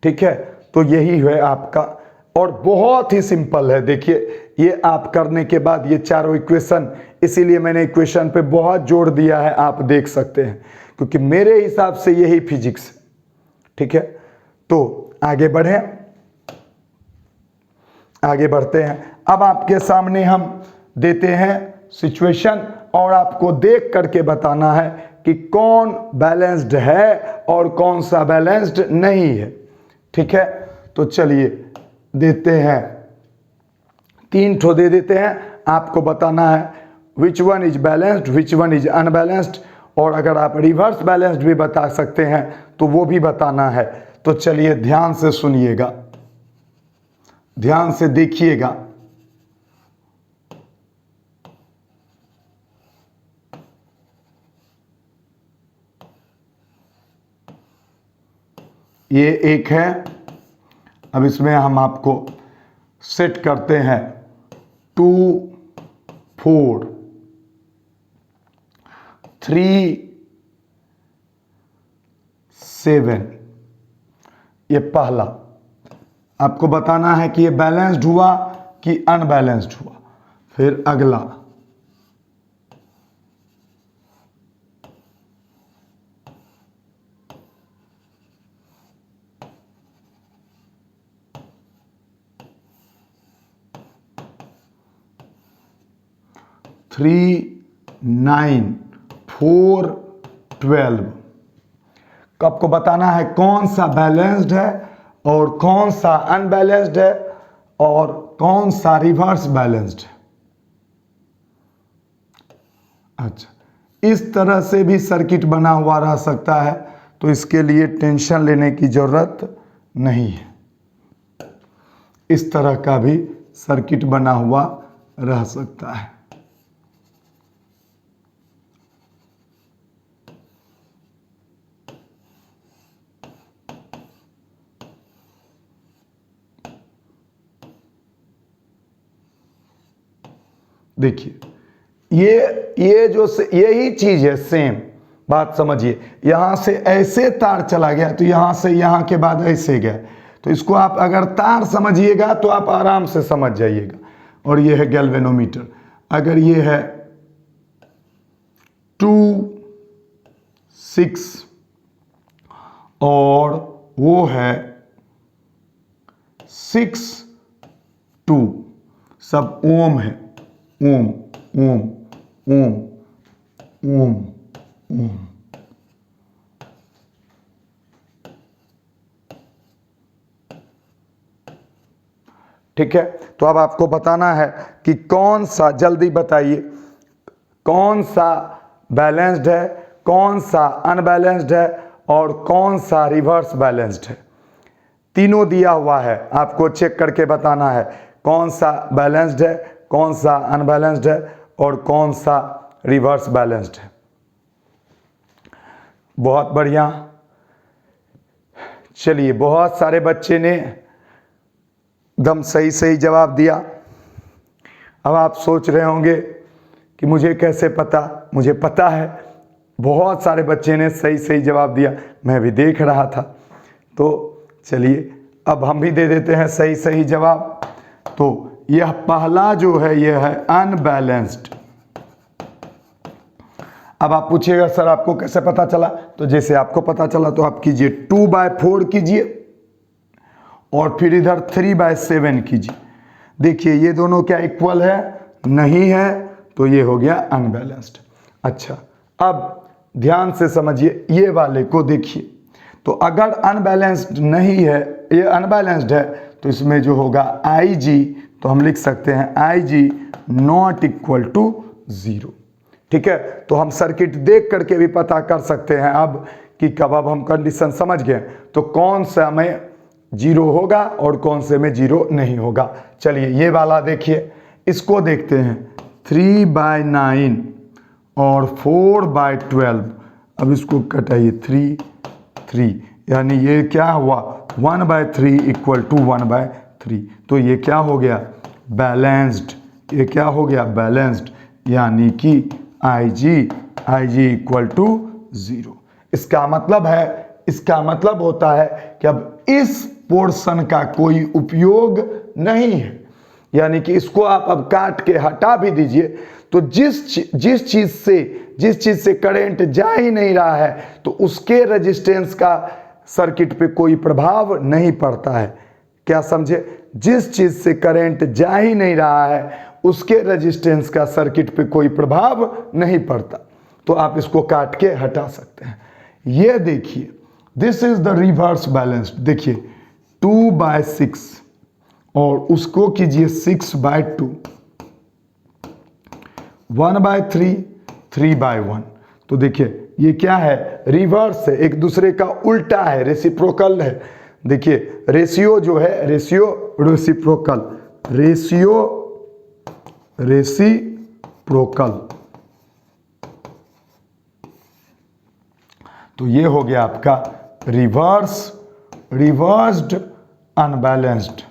ठीक है, तो यही है आपका, और बहुत ही सिंपल है। देखिए ये आप करने के बाद ये चारों इक्वेशन, इसीलिए मैंने इक्वेशन पे बहुत जोर दिया है, आप देख सकते हैं, क्योंकि मेरे हिसाब से यही फिजिक्स है। ठीक है, तो आगे बढ़ें, आगे बढ़ते हैं। अब आपके सामने हम देते हैं सिचुएशन, और आपको देख करके बताना है कि कौन बैलेंस्ड है और कौन सा बैलेंस्ड नहीं है। ठीक है, तो चलिए देते हैं, 3 ठो दे देते हैं। आपको बताना है which one is balanced, which one is unbalanced, और अगर आप रिवर्स बैलेंस्ड भी बता सकते हैं तो वो भी बताना है। तो चलिए ध्यान से सुनिएगा, ध्यान से देखिएगा। ये एक है, अब इसमें हम आपको सेट करते हैं 2 4 3 7। ये पहला आपको बताना है कि ये बैलेंस्ड हुआ कि अनबैलेंस्ड हुआ। फिर अगला 3 9 4 12। आपको बताना है कौन सा बैलेंस्ड है और कौन सा अनबैलेंस्ड है और कौन सा रिवर्स बैलेंस्ड है। अच्छा, इस तरह से भी सर्किट बना हुआ रह सकता है, तो इसके लिए टेंशन लेने की जरूरत नहीं है। इस तरह का भी सर्किट बना हुआ रह सकता है। देखिए ये जो यही चीज है, सेम बात समझिए। यहां से ऐसे तार चला गया तो यहां से यहां के बाद ऐसे गया, तो इसको आप अगर तार समझिएगा तो आप आराम से समझ जाइएगा। और ये है गैल्वेनोमीटर। अगर ये है 2 6 और वो है 6 2, सब ओम है, ओम ओम ओम ओम ओम। ठीक है, तो अब आपको बताना है कि कौन सा, जल्दी बताइए, कौन सा बैलेंस्ड है, कौन सा अनबैलेंस्ड है और कौन सा रिवर्स बैलेंस्ड है। तीनों दिया हुआ है, आपको चेक करके बताना है कौन सा बैलेंस्ड है, कौन सा अनबैलेंस्ड है और कौन सा रिवर्स बैलेंस्ड है। बहुत बढ़िया। चलिए, बहुत सारे बच्चे ने एकदम सही सही जवाब दिया। अब आप सोच रहे होंगे कि मुझे कैसे पता। मुझे पता है, बहुत सारे बच्चे ने सही सही जवाब दिया, मैं भी देख रहा था। तो चलिए अब हम भी दे देते हैं सही सही जवाब। तो यह पहला जो है यह है अनबैलेंस्ड। अब आप पूछिएगा सर आपको कैसे पता चला, तो जैसे आपको पता चला तो आप कीजिए 2/4 कीजिए और फिर इधर 3/7 कीजिए। देखिए ये दोनों क्या इक्वल है, नहीं है, तो ये हो गया अनबैलेंस्ड। अच्छा, अब ध्यान से समझिए, ये वाले को देखिए। तो अगर अनबैलेंस्ड नहीं है, ये अनबैलेंस्ड है, तो इसमें जो होगा IG, तो हम लिख सकते हैं IG नॉट इक्वल टू 0। ठीक है, तो हम सर्किट देख करके भी पता कर सकते हैं अब कि कब अब हम कंडीशन समझ गए तो कौन सा में 0 होगा और कौन से में 0 नहीं होगा। चलिए ये वाला देखिए, इसको देखते हैं 3/9 और 4/12, अब इसको कटाइए 3, यानी ये क्या हुआ 1/3 इक्वल टू 1/3। तो ये क्या हो गया बैलेंस्ड, ये क्या हो गया बैलेंस्ड, यानी कि IG इक्वल टू 0। इसका मतलब होता है कि अब इस पोर्शन का कोई उपयोग नहीं है, यानी कि इसको आप अब काट के हटा भी दीजिए तो जिस चीज से करंट जा ही नहीं रहा है तो उसके रेजिस्टेंस का सर्किट पे कोई प्रभाव नहीं पड़ता है। क्या समझे? जिस चीज से करंट जा ही नहीं रहा है उसके रेजिस्टेंस का सर्किट पे कोई प्रभाव नहीं पड़ता, तो आप इसको काट के हटा सकते हैं। ये देखिए this is the reverse balanced, देखिए 2/6 और उसको कीजिए 6/2, 1/3, 3/1। तो देखिए ये क्या है रिवर्स है, एक दूसरे का उल्टा है, रेसिप्रोकल है। देखिए रेशियो जो है रेसिप्रोकल, रेसिप्रोकल। तो ये हो गया आपका रिवर्स्ड अनबैलेंस्ड।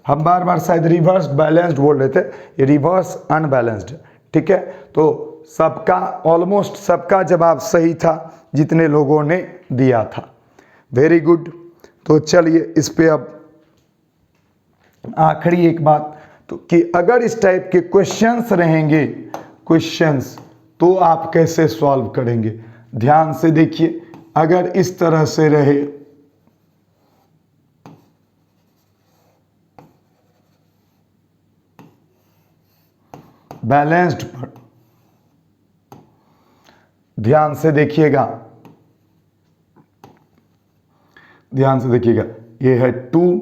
हम बार बार शायद रिवर्स बैलेंस्ड बोल रहे थे, ये रिवर्स अनबैलेंस्ड, ठीक है। तो सबका ऑलमोस्ट सबका जवाब सही था जितने लोगों ने दिया था, वेरी गुड। तो चलिए इस पे अब आखिरी एक बात, तो कि अगर इस टाइप के क्वेश्चंस रहेंगे तो आप कैसे सॉल्व करेंगे। ध्यान से देखिए, अगर इस तरह से रहे बैलेंस्ड पर, ध्यान से देखिएगा, ये है 2,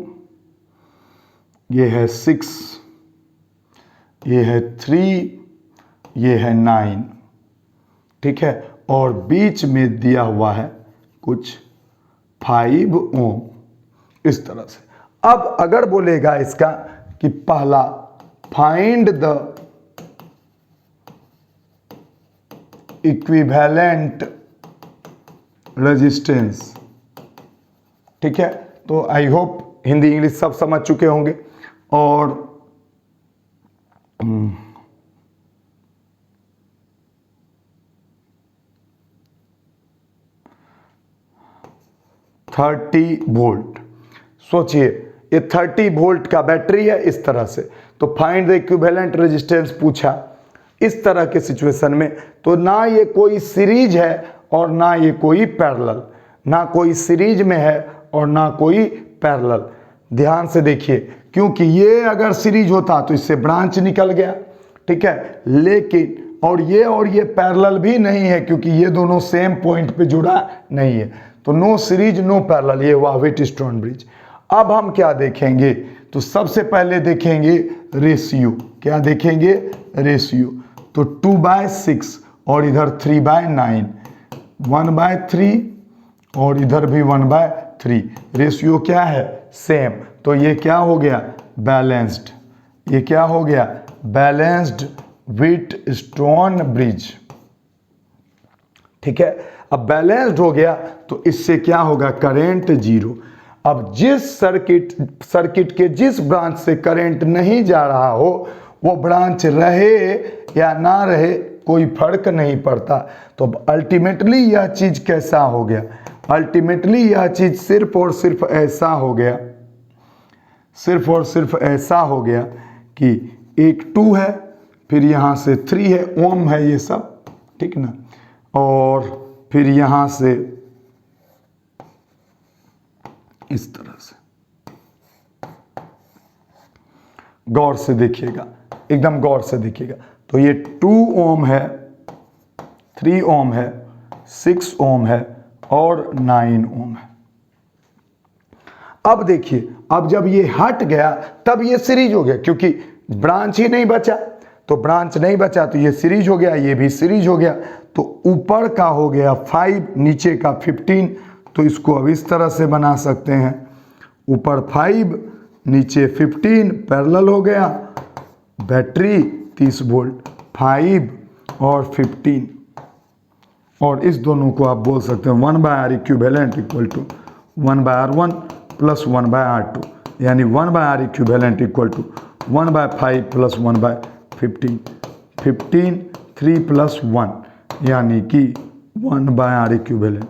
ये है 6, ये है 3, ये है 9, ठीक है, और बीच में दिया हुआ है कुछ 5 ओम, इस तरह से। अब अगर बोलेगा इसका कि पहला फाइंड द इक्विवेलेंट रेजिस्टेंस, ठीक है। तो आई होप हिंदी इंग्लिश सब समझ चुके होंगे। और 30 वोल्ट, सोचिए ये 30 वोल्ट का बैटरी है इस तरह से। तो फाइंड द इक्विवेलेंट रेजिस्टेंस पूछा इस तरह के सिचुएशन में, तो ना ये कोई सीरीज है और ना ये कोई पैरेलल, ना कोई सीरीज में है और ना कोई पैरेलल। ध्यान से देखिए, क्योंकि ये अगर सीरीज होता तो इससे ब्रांच निकल गया, ठीक है, लेकिन और ये पैरेलल भी नहीं है क्योंकि ये दोनों सेम पॉइंट पे जुड़ा नहीं है। तो नो सीरीज नो पैरेलल, ये हुआ व्हीटस्टोन ब्रिज। अब हम क्या देखेंगे, तो सबसे पहले देखेंगे रेशियो। क्या देखेंगे? रेशियो। तो 2/6 और इधर 3/9, 1/3 और इधर भी 1/3, रेशियो क्या है? सेम। तो ये क्या हो गया? बैलेंस्ड। ये क्या हो गया? बैलेंस्ड व्हीटस्टोन ब्रिज, ठीक है। अब बैलेंस्ड हो गया तो इससे क्या होगा? Current zero. अब जिस सर्किट के जिस ब्रांच से करंट नहीं जा रहा हो वो ब्रांच रहे या ना रहे कोई फर्क नहीं पड़ता। तो अल्टीमेटली यह चीज कैसा हो गया? अल्टीमेटली यह चीज सिर्फ और सिर्फ ऐसा हो गया, सिर्फ और सिर्फ ऐसा हो गया कि एक 2 है, फिर यहाँ से 3 है, ओम है ये सब, ठीक ना, और फिर यहाँ से इस तरह से। गौर से देखिएगा, एकदम गौर से देखिएगा। तो ये 2 ओम है, 3 ओम है, 6 ओम है और 9 ओम है। अब देखिए, अब जब ये हट गया तब ये सीरीज हो गया, क्योंकि ब्रांच ही नहीं बचा। तो ब्रांच नहीं बचा तो ये सीरीज हो गया, ये भी सीरीज हो गया। तो ऊपर का हो गया 5, नीचे का 15। तो इसको अब इस तरह से बना सकते हैं, ऊपर 5 नीचे 15, पैरेलल हो गया। बैटरी 30 वोल्ट, 5 और 15, और इस दोनों को आप बोल सकते हैं 1/r equivalent equal to 1/r1 plus 1/r2, यानी 1/r equivalent equal to 1/5 plus 1/15, 15 3 plus 1 यानी कि 1/r इक्विवेलेंट।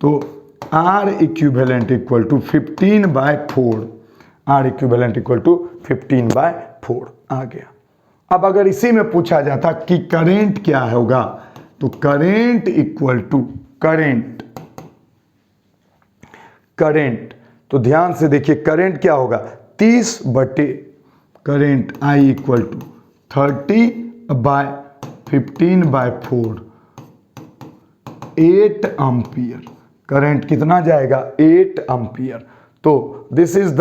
तो r equivalent equal to 15/4, r equivalent equal to 15/4 आ गया। अब अगर इसी में पूछा जाता कि करेंट क्या होगा, तो करेंट इक्वल टू करेंट, तो ध्यान से देखिए करेंट क्या होगा, 30 बटे current I equal to 30/15/4, 8 ampere. Current कितना जाएगा, 8 एम्पियर। तो दिस इज द,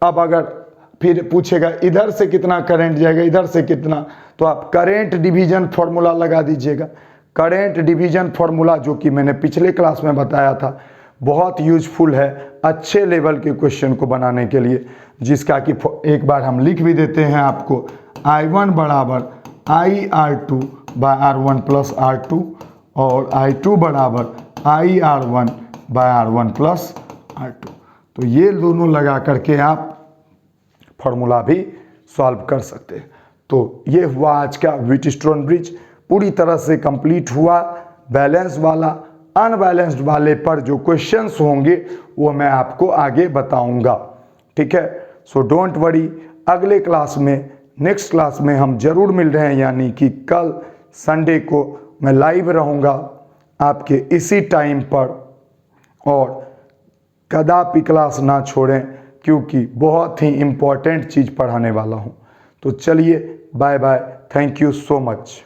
अब अगर फिर पूछेगा इधर से कितना करंट जाएगा, इधर से कितना, तो आप करंट डिवीजन फॉर्मूला लगा दीजिएगा। करंट डिवीजन फॉर्मूला जो कि मैंने पिछले क्लास में बताया था, बहुत यूजफुल है अच्छे लेवल के क्वेश्चन को बनाने के लिए, जिसका कि एक बार हम लिख भी देते हैं आपको। I1 बराबर IR2/R1 प्लस R2 और I2 बराबर IR1/R1 प्लस R2। तो ये दोनों लगा करके आप फॉर्मूला भी सॉल्व कर सकते हैं। तो ये हुआ आज का व्हीटस्टोन ब्रिज, पूरी तरह से कंप्लीट हुआ। बैलेंस वाला, अनबैलेंस्ड वाले पर जो क्वेश्चंस होंगे वो मैं आपको आगे बताऊंगा, ठीक है। सो डोंट वरी, अगले क्लास में, नेक्स्ट क्लास में हम जरूर मिल रहे हैं, यानी कि कल संडे को मैं लाइव रहूंगा आपके इसी टाइम पर, और कदापि क्लास ना छोड़ें क्योंकि बहुत ही इम्पोर्टेंट चीज़ पढ़ाने वाला हूं। तो चलिए, bye bye, thank you so much.